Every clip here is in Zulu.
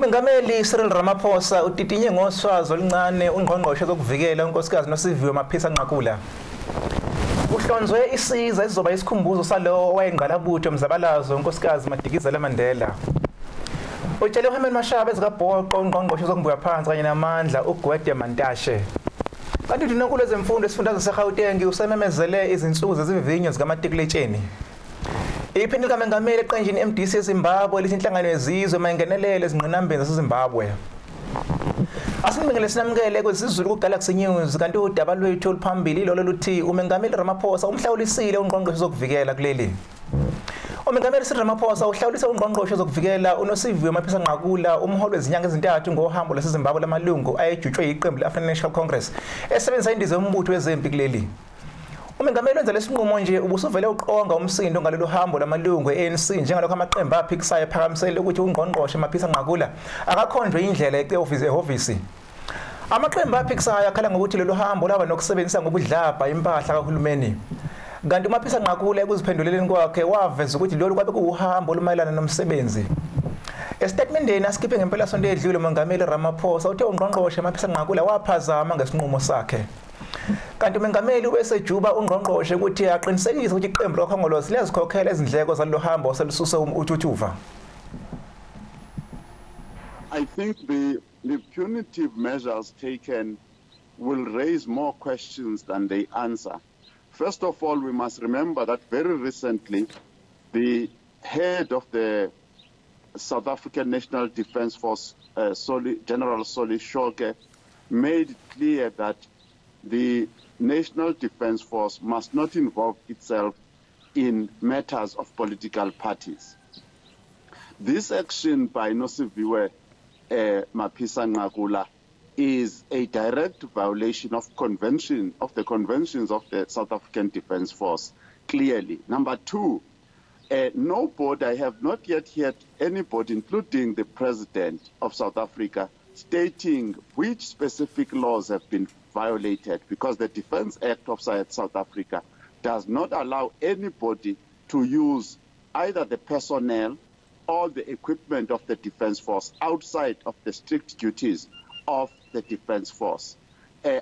Umengameli Cyril Ramaphosa utitinye ngoswazi oluncane ungqongqoshe zokuvikela unkosikazi noSiviwe Maphisa-Nqakula. Uhlonzwe isiza esizoba isikhumbuzo salo owayengqalabutho mzabalazo unkosikazi Madikizela Mandela. Utshele uHerman Mashaba ezikabhoqo ungqongqoshe zokubuya phansi kanye namandla uGwede Mantashe. Kanti uNkulunkulu ezemfundo esifundazwe seGauteng usememezele izinsuku zezivivinyo zikaMatriculatsheni. Iphini kaMengameli eqenjini MDC eZimbabwe lisinhlangano yezizwe mayingenelele ezingqinambeni zaseZimbabwe. Asinibingelele sinamukele kweZulu kuGalaxy News kanti udaba lwethu oluphambili lolo luthi uMengameli Ramaphosa umhlawulisile ungqongqoshe zokuvikela kuleli. uMengameli Cyril Ramaphosa uhlawulise ungqongqoshe zokuvikela uNosiviwe Maphisa-Nqakula umholi wezinyanga ezintathu ngohambo lwaseZimbabwe lamalungu ayejutshwe iqembu le-African National Congress esebenzisa indiza yombutho wezempi kuleli. uMengameli wenza lesinqumo nje ubusuvele uqonga umsindo ngalolu hambo lamalungu e-ANC njengalokho amaqembu aphikisayo ephakamisele ukuthi ungqongqoshe Maphisa-Nqakula akakhonjwe indlela ehhovisi. Amaqembu aphikisayo akhala ngokuthi lolu hambo laba nokusebenzisa ngobudlabha impahla kahulumeni. Kanti uMaphisa-Nqakula ekuziphenduleleni kwakhe waveza ukuthi lolu kwabe kuwuhambo olumayelana nomsebenzi. Estatementeni asikhiphe ngempela sonto edlule uMengameli Ramaphosa uthe ungqongqoshe Maphisa-Nqakula waphazama ngesinqumo sakhe. Kanti uMengameli ubesejuba ungqongqoshe ukuthi aqinisekise ukuthi iqembu lokhongolose liyazikhokhela izindleko zalo hambo selususe uThuthuva. I think the punitive measures taken will raise more questions than they answer. First of all, we must remember that very recently, the head of the South African National Defence Force, General Solly Shoke, made clear that the National Defence Force must not involve itself in matters of political parties. This action by Nosiviwe Maphisa-Nqakula is a direct violation of the conventions of the South African Defence Force, clearly. Number two, nobody, I have not yet heard anybody, including the President of South Africa, stating which specific laws have been violated, because the Defence Act of South Africa does not allow anybody to use either the personnel or the equipment of the Defence Force outside of the strict duties of the Defence Force.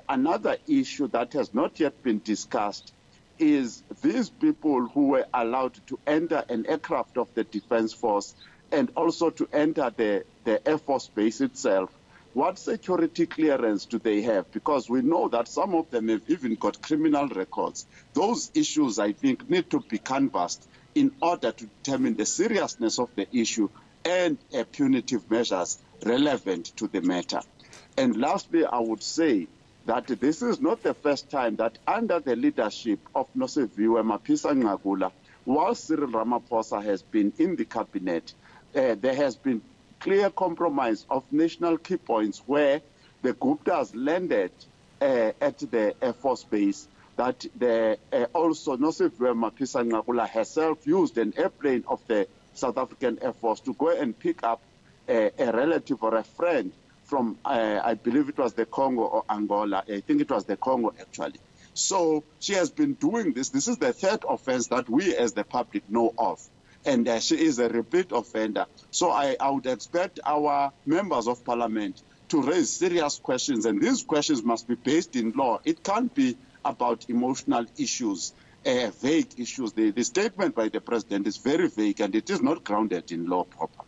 Another issue that has not yet been discussed is these people who were allowed to enter an aircraft of the Defence Force and also to enter the Air Force base itself. What security clearance do they have? Because we know that some of them have even got criminal records. Those issues, I think, need to be canvassed in order to determine the seriousness of the issue and punitive measures relevant to the matter. And lastly, I would say that this is not the first time that under the leadership of Nosiviwe Maphisa-Nqakula, while Cyril Ramaphosa has been in the cabinet, there has been clear compromise of national key points where the Guptas landed at the Air Force base, that also Nosiviwe Maphisa-Nqakula herself used an airplane of the South African Air Force to go and pick up a relative or a friend from, I believe it was the Congo or Angola. I think it was the Congo, actually. So she has been doing this. This is the third offense that we as the public know of. And she is a repeat offender. So I would expect our members of parliament to raise serious questions. And these questions must be based in law. It can't be about emotional issues, vague issues. The statement by the president is very vague and it is not grounded in law proper.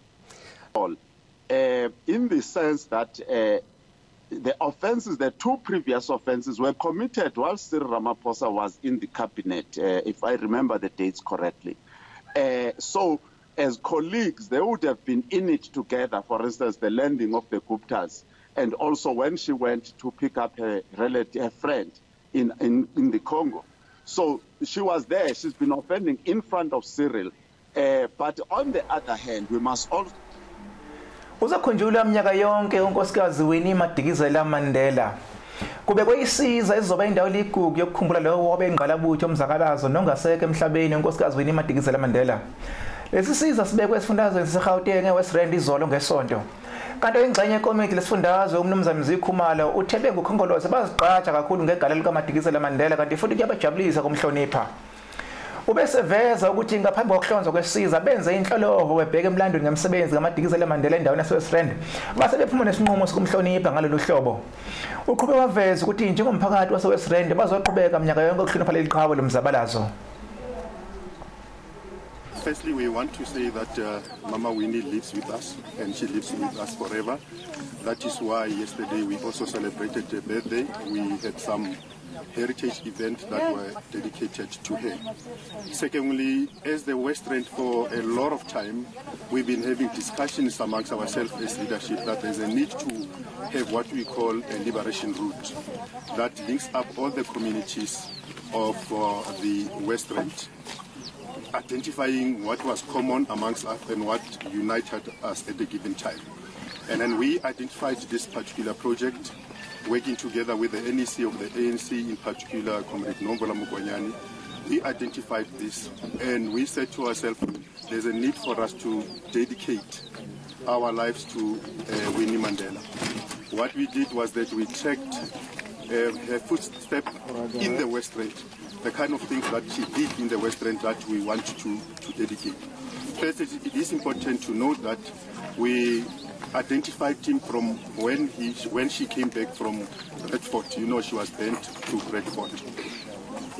In the sense that the offenses, the two previous offenses were committed while Cyril Ramaphosa was in the cabinet, if I remember the dates correctly. So as colleagues, they would have been in it together, for instance, the landing of the Guptas, and also when she went to pick up her relative, her friend in the Congo. So she was there, she's been offending in front of Cyril. But on the other hand, we must also Uzakhunjulwa minyaka yonke unkosikazi Madikizela Mandela. Kubekwe isiza ezizoba indawo ligugu yokukhumbula lo wabengqalabutho omzakalazo nongaseke emhlabeni unkosikazi Madikizela Mandela. Lesi siza sibekwe esifundazweni saseGauteng eWest Rand izolo ngesonto. Kanti ingxenye yekomiti lesifundazwe uMnumzane Mzikhumalo uthebe ngokhongolose bazigqaja kakhulu ngegala likaMadikizela Mandela kanti futhi kuyabajabulisa kumhlonipha. Ubeseveza ukuthi ngaphambi kokuhlonzwa kwesiza benze inhlolovo webheka emlandweni ngemsebenzi ngamadikizela eMandela endaweni yaseWestland base bephuma nesinqumo sokumhlonipha ngalolu hlobo. Uqhube waveza ukuthi njengomphakathi waseWestland bazoqhubeka minyaka yonke ukuhlonipha leli qhawe lomzabalazo. Firstly, we want to say that Mama Winnie lives with us and she lives with us forever. That is why yesterday we also celebrated her birthday. We had some heritage events that were dedicated to her. Secondly, as the West End for a lot of time, we've been having discussions amongst ourselves as leadership that there's a need to have what we call a liberation route that links up all the communities of the West End, identifying what was common amongst us and what united us at the given time. And then we identified this particular project, working together with the NEC of the ANC, in particular, Comrade Nombola Mugonyani. We identified this and we said to ourselves, there's a need for us to dedicate our lives to Winnie Mandela. What we did was that we tracked her footsteps in the West End, the kind of things that she did in the West End that we want to dedicate. First, it is important to note that we identified him from when she came back from Bradford. You know, she was bent to Bradford.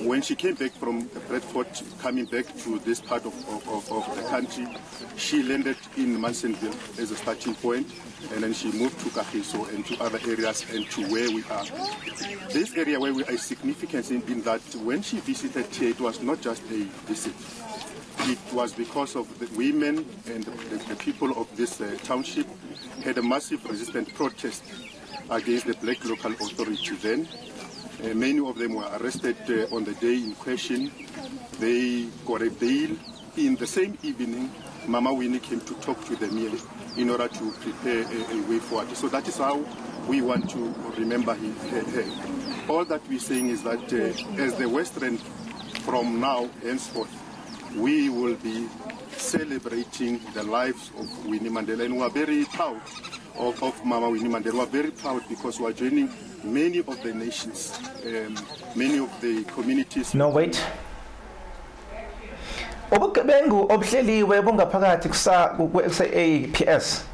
When she came back from Bradford, coming back to this part of the country, she landed in Mansonville as a starting point, and then she moved to Kagiso and to other areas and to where we are. This area where we are significant in that when she visited here, it was not just a visit. It was because of the women and the people of this township had a massive resistant protest against the black local authority then. Many of them were arrested on the day in question. They got a bail. In the same evening, Mama Winnie came to talk to them here in order to prepare a way forward. So that is how we want to remember her. All that we're saying is that as the West End, from now henceforth, we will be celebrating the lives of Winnie Mandela, and we are very proud of Mama Winnie Mandela. We are very proud because we are joining many of the nations, many of the communities. No, wait. Ubugebengu obuhleliwe bungaphakathi kuse-APS.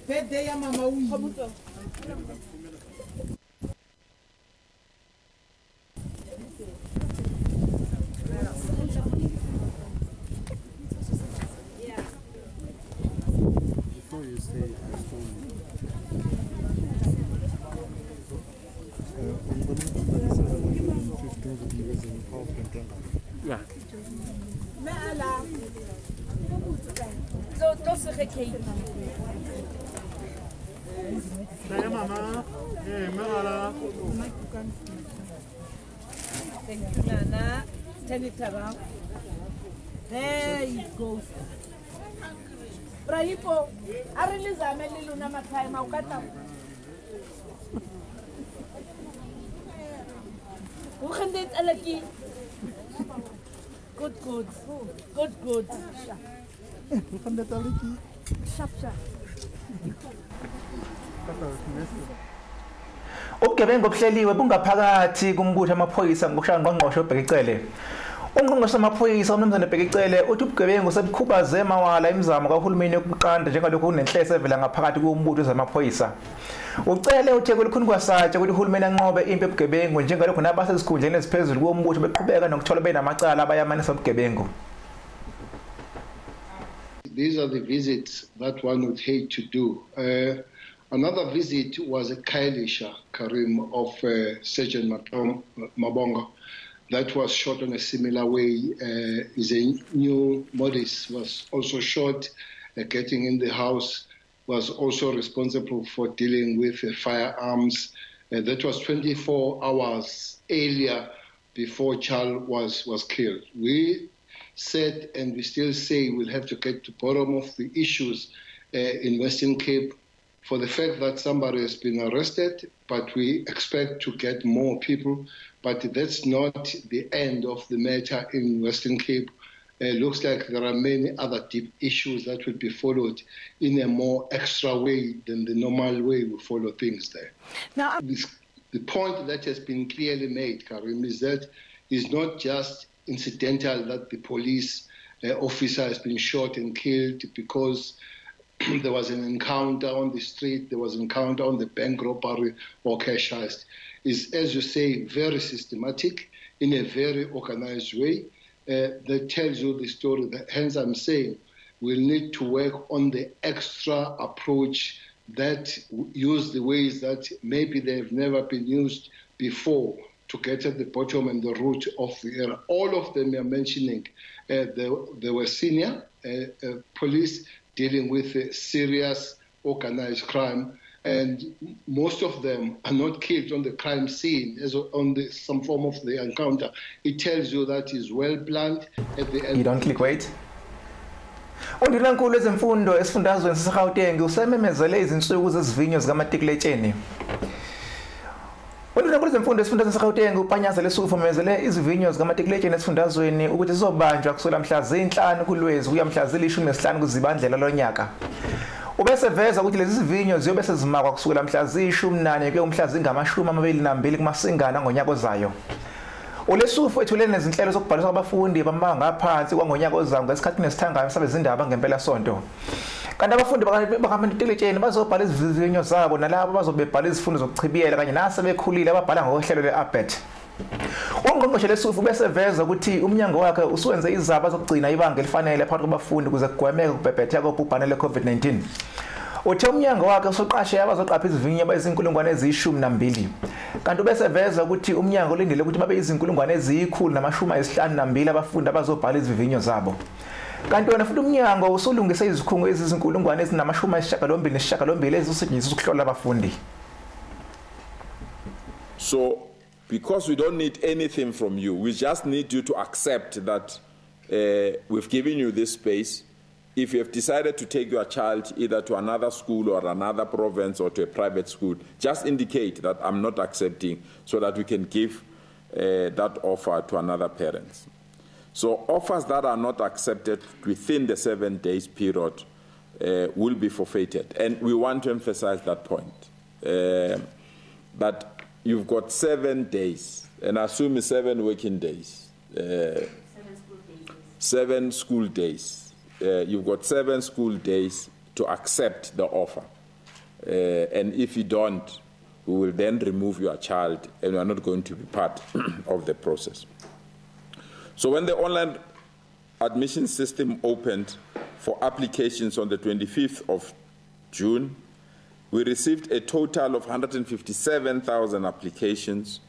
Birthday ya Mama Winnie. Before you say yeah. Mama. Thank you, Nana. Turn it around. There you go. Rahipo, I release a melilo na time. I'll cut out. Who can date Alaki? Good. Who can date Alaki? Sharp. Ubugebengu obuhleliwe bungaphakathi kumbutho amaphoyisa ngokushaya ngqongqoshe obhekicele. Ungqongqoshe amaphoyisa uMnumzane Bhekicele uthi ubugebengu sebukhubaze emawala imizamo kahulumeni yokuqanda njengalokhu kunenhleso evela ngaphakathi kumbutho zamaphoyisa. Ucele uTheko lukhuni kwasatsha ukuthi uhulumeni anqobe impi yobugebengu njengalokhu nabasesikhundleni eziphezulu kombutho beqhubeka nokuthola benamacala abayamanisa ubugebengu. These are the visits that one would hate to do. Another visit was a Kailisha Karim of Sergeant Mabonga. That was shot on a similar way. Is a new Modis was also shot, getting in the house, was also responsible for dealing with firearms. That was 24 hours earlier before Charles was killed. We said, and we still say, we'll have to get to the bottom of the issues in Western Cape for the fact that somebody has been arrested, but we expect to get more people. But that's not the end of the matter in Western Cape. Looks like there are many other deep issues that will be followed in a more extra way than the normal way we follow things there. Now, the point that has been clearly made, Karim, is that it's not just incidental that the police officer has been shot and killed because there was an encounter on the street, there was an encounter on the bank robbery or cash heist. It's, as you say, very systematic in a very organized way that tells you the story. Hence, I'm saying we'll need to work on the extra approach that use the ways that maybe they've never been used before to get at the bottom and the root of the error. All of them are mentioning there were senior police dealing with serious organized crime, and most of them are not killed on the crime scene as on some form of the encounter. It tells you that is well planned at the end. You don't click wait. Undilankulu ezemfundo esifundazweni saseGauteng usememezele izinsuku zezivinyo zikamatikuletsheni. Undilankulu ezemfundo esifundazweni saseGauteng uPanyaza lesufumezele izivinyo zikamatikuletsheni esifundazweni ukuthi zizobanjwa kusukela mhla zi-5 kuLwezi kuya mhla zi-15 kuZibandlela lonyaka. Ubeseveza ukuthi lezi zivinyo ziyobe sezimakwa kusukela mhla zi-14 kuya mhla zingama-22 kuMasingana ngonyaka ozayo. Ulesufu ethulele nezinhlelo zokubhaliswa kwabafundi bamabanga aphansi kwangonyaka ozayo ngesikhathi nesithangayo sabezindaba ngempela sonto. Kanti abafundi bakamatikuletsheni bazobhala izivinyo zabo nalabo bazobebhala izifundo zokuchibiyela kanye nasebekhulile ababhala ngohlelo le-ABET. Ungqongqoshe lesufu beseveza ukuthi umnyango wakhe usuwenze izaba zokugcina ibanga elifanele phakathi kwabafundi ukuze kugwemeke ukubhebhetheka kobhubhane le-COVID-19. Uthe umnyango wakhe usuqashe abazoqapha izivinyo abayizinkulungwane eziyi-12. Kanti ubeseveza ukuthi umnyango ulindele ukuthi babe izinkulungwane eziyi-152 abafundi abazobhala izivinyo zabo. Kanti wena futhi umnyango usulungise izikhungo ezizinkulungwane ezinama-28 ezizosetshenziswa ukuhlola abafundi. So, because we don't need anything from you, we just need you to accept that we've given you this space. If you have decided to take your child either to another school or another province or to a private school, just indicate that I'm not accepting so that we can give that offer to another parent. So offers that are not accepted within the 7 days period will be forfeited. And we want to emphasize that point, that you've got 7 days, and I assume 7 working days. 7 school days. You've got 7 school days to accept the offer. And if you don't, we will then remove your child and you are not going to be part of the process. So when the online admission system opened for applications on the 25th of June, we received a total of 157,000 applications.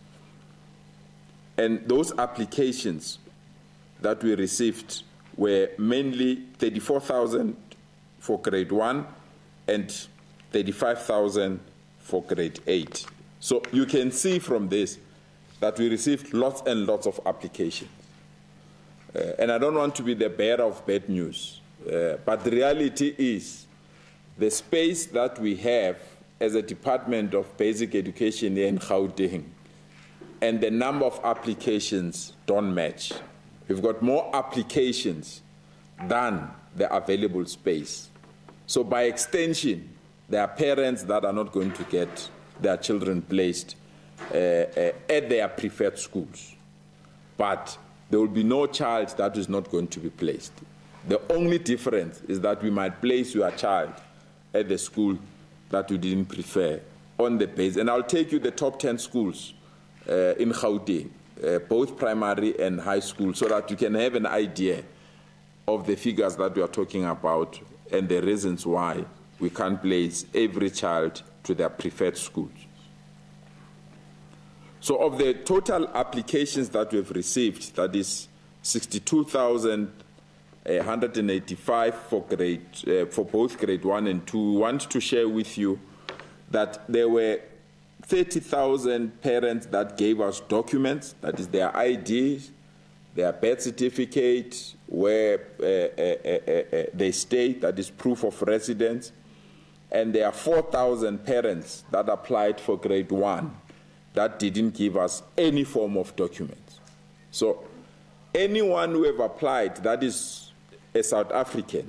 And those applications that we received were mainly 34,000 for grade 1 and 35,000 for grade 8. So you can see from this that we received lots and lots of applications. And I don't want to be the bearer of bad news, but the reality is the space that we have as a Department of Basic Education in Gauteng and the number of applications don't match. We've got more applications than the available space. So by extension, there are parents that are not going to get their children placed at their preferred schools. But there will be no child that is not going to be placed. The only difference is that we might place your child at the school that you didn't prefer on the base. And I'll take you the top 10 schools in Gauteng, both primary and high school, so that you can have an idea of the figures that we are talking about and the reasons why we can't place every child to their preferred schools. So of the total applications that we've received, that is 62,185 for both grade 1 and 2, we want to share with you that there were 30,000 parents that gave us documents, that is their ID, their birth certificate, where they stay, that is proof of residence, and there are 4,000 parents that applied for grade 1 that didn't give us any form of documents. So anyone who have applied that is a South African.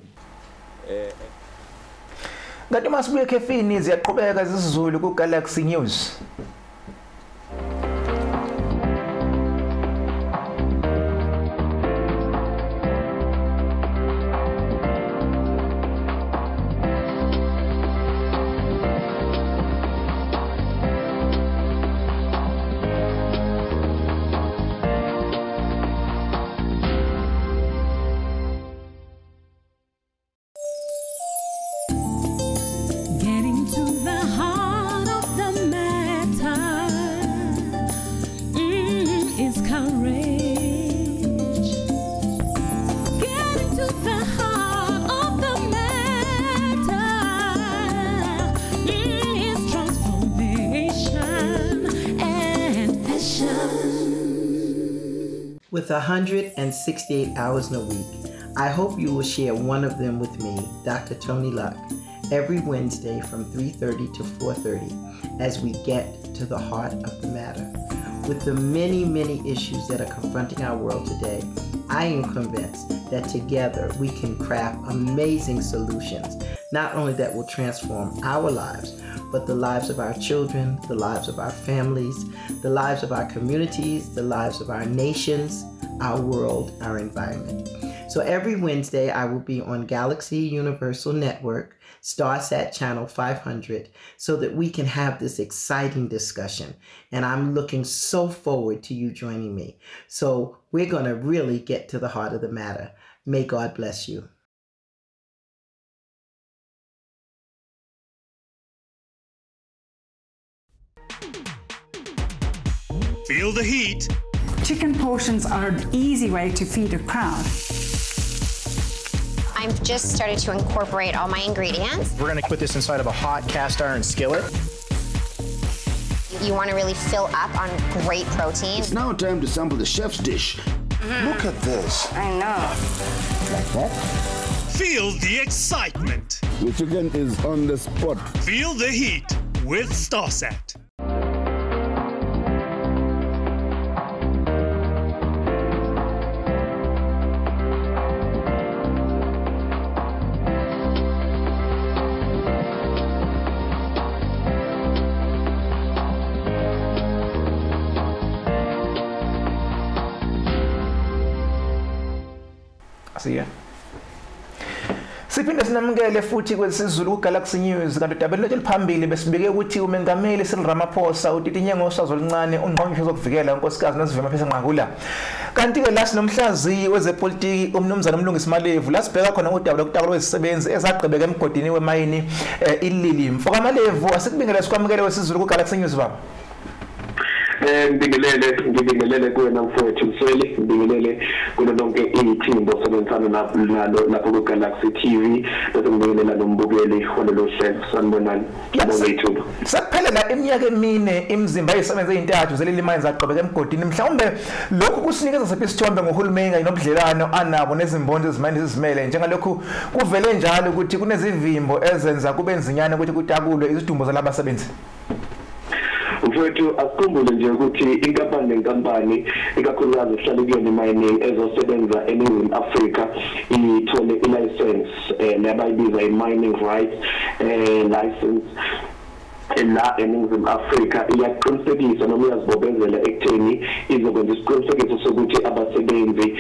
Ngati masibuye khefini ziyaqhubeka zisiZulu ku Galaxy News. With 168 hours in a week, I hope you will share one of them with me, Dr. Tony Luck, every Wednesday from 3:30 to 4:30 as we get to the heart of the matter. With the many, many issues that are confronting our world today, I am convinced that together we can craft amazing solutions, not only that will transform our lives, but the lives of our children, the lives of our families, the lives of our communities, the lives of our nations, our world, our environment. So every Wednesday I will be on Galaxy Universal Network, Starsat Channel 500, so that we can have this exciting discussion. And I'm looking so forward to you joining me. So we're going to really get to the heart of the matter. May God bless you. Feel the heat. Chicken portions are an easy way to feed a crowd. I've just started to incorporate all my ingredients. We're going to put this inside of a hot cast iron skillet. You want to really fill up on great protein. It's now time to sample the chef's dish. Look at this. I know. Like that? Feel the excitement. The chicken is on the spot. Feel the heat with Starsat. Siphinde sinamukele futhi kwesiZulu ku Galaxy News kanti dabeni lethu liphambili besibike ukuthi uMengameli Cyril Ramaphosa utitinye ngoswazi oluncane ungqongqoshe zokuvikela unkosikazi noSivima Nqagula. Kanti ke la sinomhlaziyi wezepolitiki umnumzana uMlungisi Malevu la sibheka khona udaba lokutaka lwezisebenzi ezagqibeka emgodini wemayini iLili. Mfoka Malevu asikubingelela sikwamukele wesiZulu ku Galaxy News baba. Ngibingelele kuwena mfowethu MSWELI, ngibingelele kulo lonke ithimba osebenzisana nalo lapho ku Galaxy TV, bese ngibingelela nombukeli walelo hlelo sanibonani ngibonga ithuba. Sakuphelela iminyaka emine imizimba eyisebenza ezintathu zeleli mine zagqibeka emgodini. Mhlawumbe lokhu kusinikeza sephi isithombe ngohulumeni kanye nobudlelwano anabo nezimboni ezimanje ezizimele njengalokhu kuvele njalo ukuthi kunezivimbo ezenza kube nzinyana ukuthi kutakulwe izidumbu zalabasebenzi. Mfowethu asikhumbule nje ukuthi inkampani nenkampani ikakhulukazi ehlala kuyona mining ezosebenza eNingizimu Afrika ithole i-license labayibiza i-mining rights license la eNingizimu Afrika iyaqinisekisa noma iyazibobezela ekutheni izokwenza isiqinisekiso sokuthi abasebenzi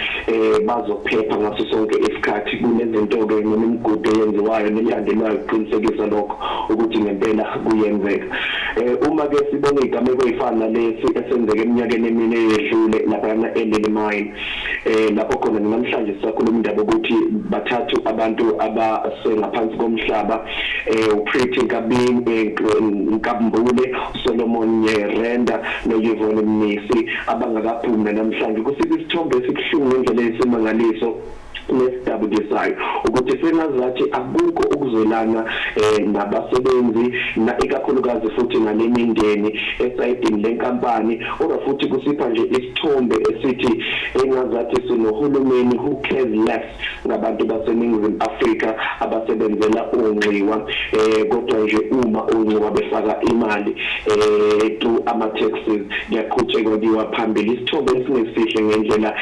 bazophepha ngaso sonke isikhathi kunezinto ke noma imigudu eyenziwayo nelandelwayo ukuqinisekisa lokho ukuthi ngempela kuyenzeka. Uma ke sibona igameko ezifana lesi esenzeke eminyakeni emine edlule lapha eLili mine lapho khona namhlanje sakhuluma indaba ukuthi bathathu abantu abasengaphansi komhlaba uPretty Nkambule, Solomon Renda noYvonne Mnisi abangakaphumi namhlanje. Kusiphi isithombe esibuhlungu ngendlela esimangaliso nesdabudisayo ukuthi senazathi akukho ukuzolana nabasebenzi na ikakhulukazi futhi nalemindeni esayidini lenkampani. Ora futhi kusipha nje isithombe esithi engazathi sinohulumeni who cares less ngabantu baseNingizimu Afrika abasebenzela unxiwa kodwa nje uma unxiwa befaka imali to ama taxes yaqhutshekwa diwa phambili. Isithombe esinesihle ngendlela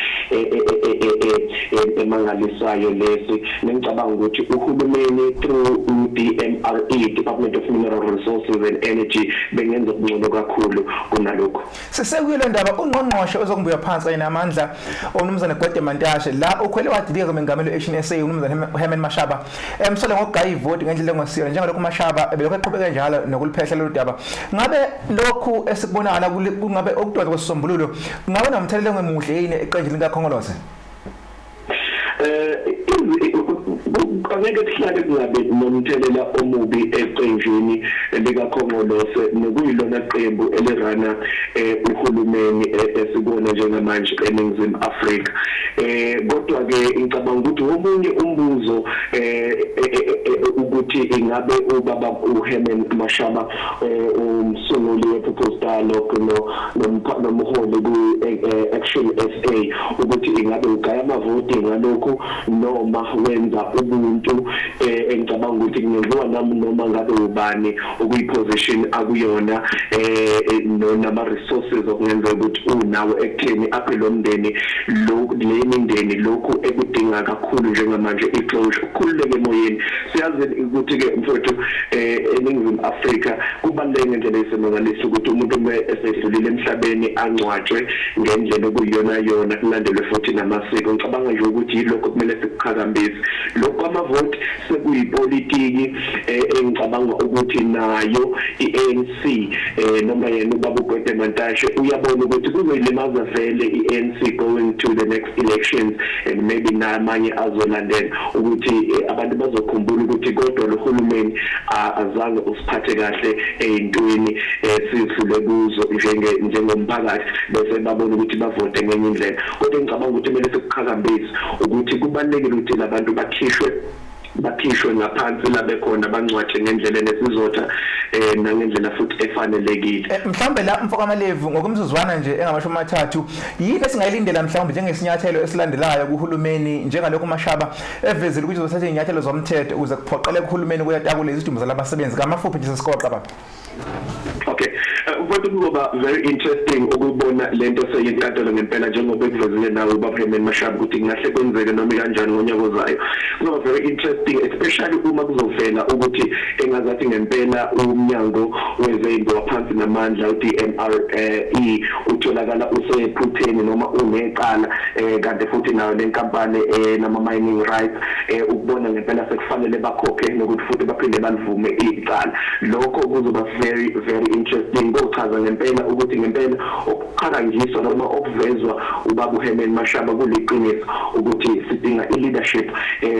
emangalisayo lesi. Ngicabanga ukuthi uhulumeni through DMRE, Department of Mineral Resources and Energy, bengenza ukungcono kakhulu kunalokho. Sisekuyile ndaba ungqongqoshe ozokubuya phansi kanye namandla omnumzane Gwede Mantashe la ukhwele wadilika kumengameli we-HNSA umnumzane Herman Mashaba emsole ngogaya ivoti ngendlela engosiyo njengalokho Mashaba belokho eqhubeka njalo nokuliphehla lolu daba. Ngabe lokhu esikubonakala kungabe okudwa kwesisombululo kungabe nomthelelo ngemuhle yini eqenjini likaKhongolose? Angeke sihlale kungabe nomthelela omubi eqenjini likaKhongolose nokuyilona qembu elirana uhulumeni esibona njengamanje eNingizimu Afrika. Kodwa ke ngicabanga ukuthi omunye umbuzo ukuthi ingabe ubaba uHerman Mashaba umsunguli wePetros nomholi ku-Action SA ukuthi ingabe ugaya amavoti ngalokhu noma wenza ubuntu. Engicabanga ukuthi kungenziwa noma ngabe ubani okuyiposition akuyona nama resources okungenza ukuthi unawo ekutheni aphe lo mndeni lemindeni lokhu ekudinga kakhulu njengamanje iclosure ukukhululeke emoyeni. Siyazi ukuthi ke mfowethu eNingizimu Afrika kubaluleke ngendlela esemangaliso ukuthi umuntu esedlulile emhlabeni angcwatshwe ngendlela okuyiyona yona kulandelwe futhi namasiko. Ngicabanga nje ukuthi yilokho kumele sikukhakambise. Lokho amavoti sekuyipolitiki engicabanga ukuthi nayo iANC noma yena ubaba uGwede Mantashe uyabona ukuthi kuzoyilimaza vele iANC going to the next elections and maybe namanye azolandela ukuthi abantu bazokhumbula ukuthi kodwa lo hulumeni azange usiphathe kahle eyintweni sifule kuzo njengomphakathi bese babona ukuthi bavote ngenye indlela. Kodwa ngicabanga ukuthi kumele sikukhakambise ukuthi kubalulekile ukuthi labantu bakhishwe ngaphansi la bekhona bangcwatshe ngendlela nesizotha nangendlela futhi efanelekile. Mhlambe la mfoka Malevu ngokumzuzwana nje engamashumi amathathu yini esingayilindela mhlawumbe njengesinyathelo esilandelayo kuhulumeni njengalokho Mashaba evezile ukuthi uzothatha inyathelo zomthetho ukuze kuphoqele kuhulumeni kuyatakula izidumbu zalabasebenzi ngamafuphi nje sesiqoqa baba? Okay. What kuzoba very interesting ukubona lento seyinkantolo ngempela njengoba ekuvezile nawe ubaba Herman Mashaba ukuthi kungahle kwenzeke noma kanjani ngonyaka ozayo. Kuzoba very interesting especially uma kuzovela ukuthi engazathi ngempela umnyango wezempi waphansi namandla uDMRE utholakala usephutheni noma uneqala kanti futhi nayo lenkampani nama mining rights ukubona ngempela sekufanele bakhokhe nokuthi futhi baphinde balivume iqala. Lokho kuzoba very interesting ngochaza ngempela ukuthi ngempela okukhakanjiswa noma okuvezwa ubaba uHerman Mashaba kuliqiniso ukuthi sidinga ileadership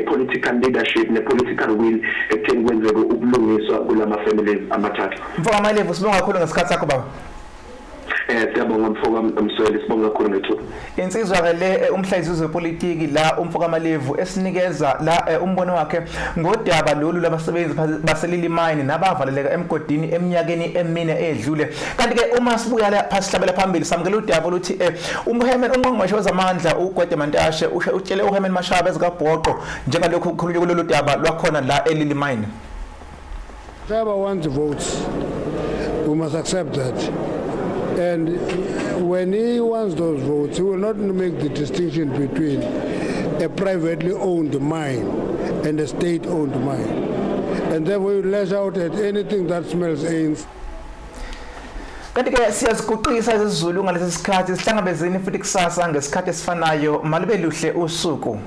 political leadership ne-political will ekutheni kwenzeke ubulungiswa kulama families amathathu. Mfoka Malevu sibonga kakhulu ngesikhathi sakho baba. Siyabonga mfoka MSWELI sibonga kakhulu ngethuba. Insizwa ke le umhlazizi wepolitiki la umfoka Malevu esinikeza la umbono wakhe ngodaba lolu labasebenzi baselili mine nabavaleleka emgodini eminyakeni emine edlule. Kanti ke uma sibuya la phasihlabela phambili samukela udaba oluthi uHerman ungqongqoshe wezamandla uGwede Mantashe utshele uHerman Mashaba ezikabhoqo njengalokho ukukhulunywa kulolu daba lwakhona la elili mine. Whoever wants votes, we must accept that. And when he wants those votes, he will not make the distinction between a privately owned mine and a state-owned mine. And therefore, he will lash out at anything that smells ANC. Kanti ke siyaziguqisa isiZulu ngalesi sikhathi sihlangabezeni futhi kusasa ngesikhathi esifanayo malube luhle usuku.